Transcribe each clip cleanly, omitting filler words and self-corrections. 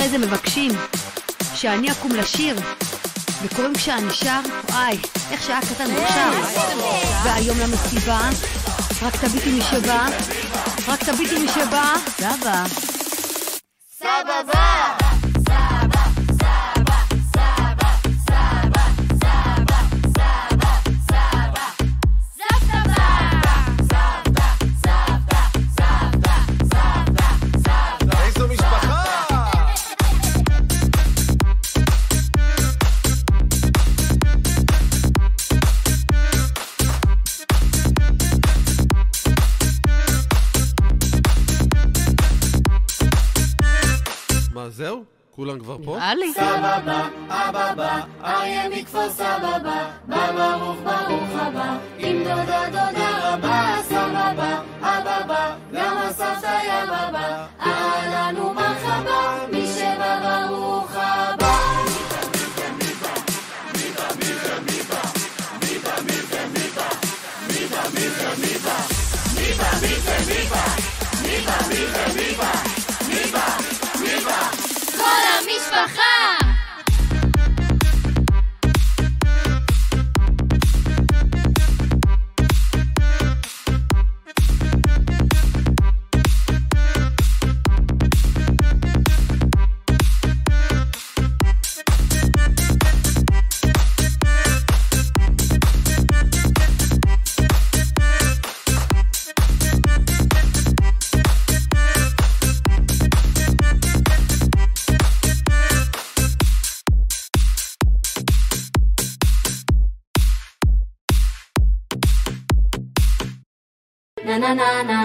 אחרי זה מבקשים שאני אקום לשיר, וקוראים כשאני שר, וואי, איך שהיה קטן מוכשר. והיום למסיבה, רק תביטי מי שבא, רק תביטי מי שבא, סבא. סבבה! זהו? כולם כבר פה? נראה לי. סבבה, אבבה, אריה מכפר סבבה, בא ברוך ברוך הבא, עם דודה דודה רבה, סבבה, אבבה, גם הסבתא יא בבא, אהלן ומרחבה, מי שבא ברוך הבא. כל המשפחה! Na na na na.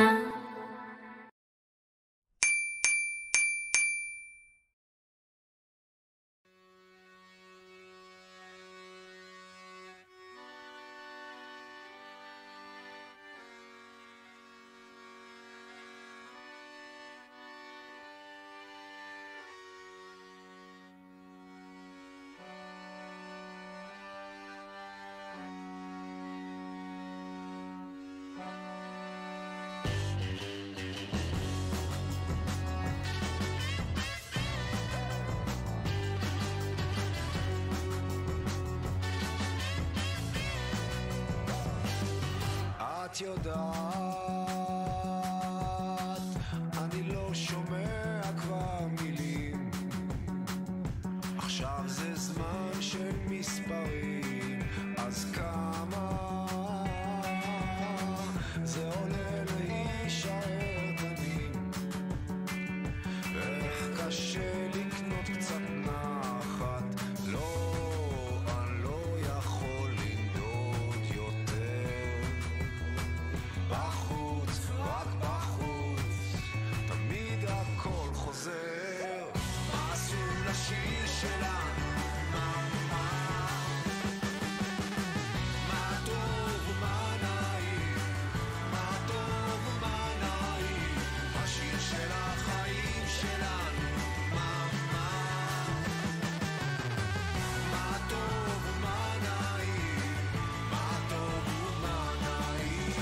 את יודעת, אני לא שומע כבר מילים, עכשיו זה זמן של מספרים, אז כמה זה עולה להישאר תמים, איך קשה לקנות קצת נחת, לא, אני לא יכול לנדוד יותר בחוץ, רק בחוץ, תמיד הכל חוזר, מה עשו לשיר שלנו, מה טוב ומה נעים, מה טוב ומה נעים, השיר של החיים שלנו, מה טוב ומה נעים, מה טוב ומה נעים.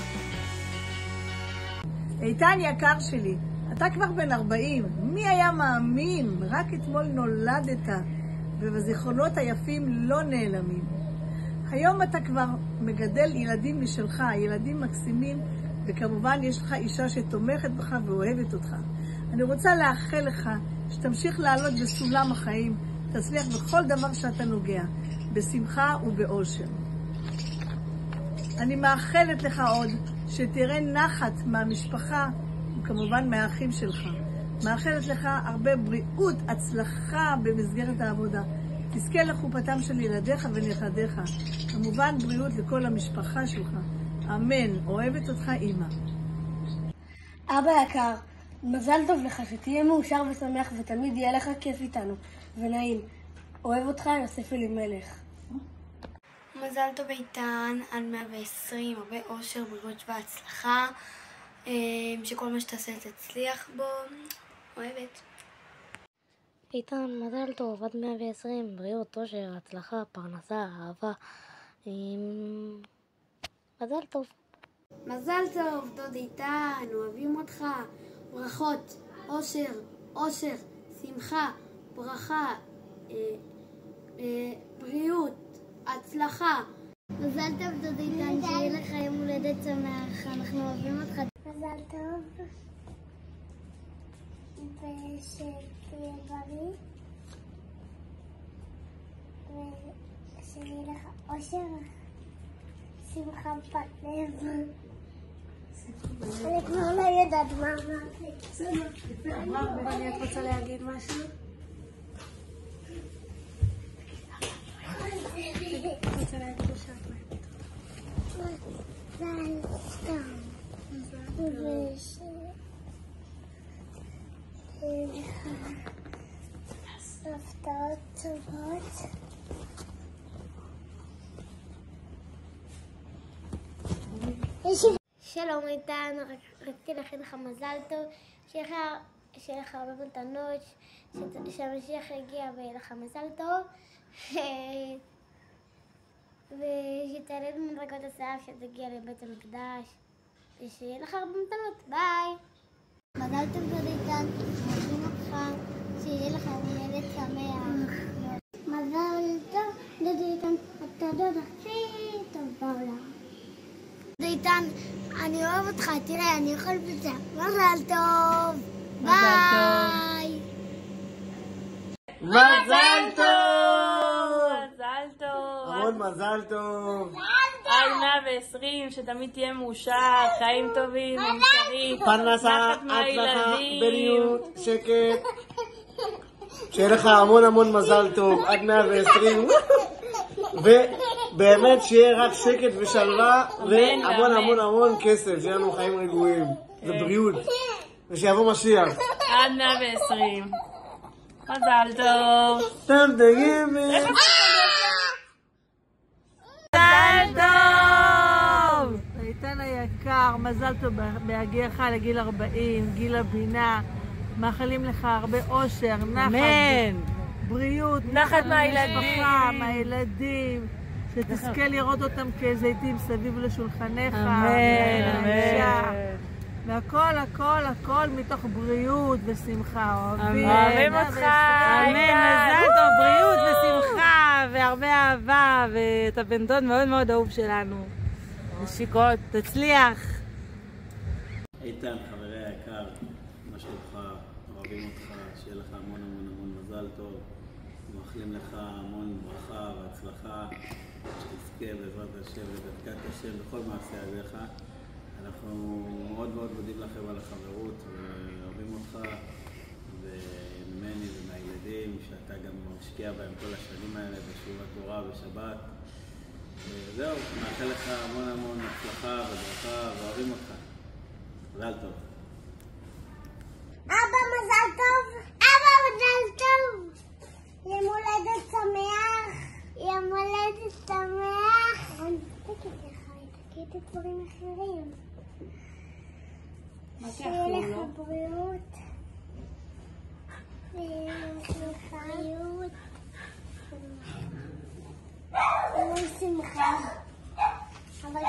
איתן יקר שלי, אתה כבר בן 40, מי היה מאמין? רק אתמול נולדת, ובזיכרונות היפים לא נעלמים. היום אתה כבר מגדל ילדים משלך, ילדים מקסימים, וכמובן יש לך אישה שתומכת בך ואוהבת אותך. אני רוצה לאחל לך שתמשיך לעלות בסולם החיים, תצליח בכל דבר שאתה נוגע, בשמחה ובאושר. אני מאחלת לך עוד שתראה נחת מהמשפחה, וכמובן מהאחים שלך. מאחלת לך הרבה בריאות, הצלחה במסגרת העבודה. תזכה לחופתם של ילדיך ונכדיך. כמובן בריאות לכל המשפחה שלך. אמן. אוהבת אותך אמא. אבא יקר, מזל טוב לך שתהיה מאושר ושמח ותמיד יהיה לך כיף איתנו ונעים. אוהב אותך יוסף אלימלך. מזל טוב איתן, עד 120, הרבה אושר, בריאות והצלחה, שכל מה שתעשה תצליח בו, אוהבת. איתן, מזל טוב, עד 120, בריאות, אושר, הצלחה, פרנסה, אהבה, מזל טוב. מזל טוב, דוד איתן, אוהבים אותך, ברכות, אושר, אושר, שמחה, ברכה, בריאות, הצלחה. מזל טוב דודיתן, שיהיה לך יום הולדת שמח, אנחנו אוהבים אותך. מזל טוב, ושתהיה בריא, ושיהיה לך אושר, שמחה בלב. אני כבר לא יודעת מה אמרתי. בסדר, אני את רוצה להגיד משהו? רוצה להגיד לשעת מזל טוב, ושיהיה לך הפתעות טובות. שלום איתן, רציתי להכין לך מזל טוב, שיהיה לך הרבה מתנות, שהמשיח יגיע ויהיה לך מזל טוב, ושתעלה במדרגות השיער כשתגיע לבית המקדש, ושיהיה לך הרבה מתנות. ביי! מזל טוב דודיתן, אוהבים אותך, שיהיה לך יום הולדת שמח. מזל טוב דודיתן, אתה דוד הכי טוב בעולם. דודיתן, אני אוהב אותך, תראה, אני אוכל פיצה. מזל טוב! ביי! מזל טוב! מזל טוב! המון מזל טוב! עד 120, שתמיד תהיה מאושר, חיים טובים, מאושרים, פרנסה, נחת הצלחה, מהילדים. בריאות, שקט. שיהיה לך המון המון מזל טוב, עד 120. ובאמת שיהיה רק שקט ושלווה, והמון המון המון כסף, שיהיה לנו חיים רגועים. זה בריאות. ושיבוא משיח. עד 120. מזל טוב. סתם תגיבי. מזל טוב! איתן היקר, מזל טוב בהגיעך לגיל 40, גיל הבינה. מאחלים לך הרבה אושר, נחת, בריאות, נחת מהילדים. מהילדים, שתזכה לראות אותם כזיתים סביב לשולחנך. אמן, אמן. והכל, הכל, הכל מתוך בריאות ושמחה. אוהבים אותך. אמן, מזל טוב, בריאות ושמחה והרבה אהבה, ואתה בן דוד מאוד מאוד אהוב שלנו. נשיקות, תצליח. איתן, חברי היקר, מה שלומך? אוהבים אותך, שיהיה לך המון המון המון מזל טוב. מאחלים לך המון ברכה והצלחה, שתזכה בעזרת השם וברכת השם בכל מעשה ידיך. אנחנו מאוד מאוד מודים לכם על החברות ואוהבים אותך, וממני ומהילדים שאתה גם משקיע בהם כל השנים האלה בשיעור התורה ושבת. זהו, מאחל לך המון המון הצלחה וברכה ואוהבים אותך. מזל טוב. אבא מזל טוב! אבא מזל טוב! יום הולדת שמח! יום הולדת שמח! אני אתקית לך, אתקית דברים אחרים. שיהיה לך בריאות ושמחיות המון שמחה אבל גם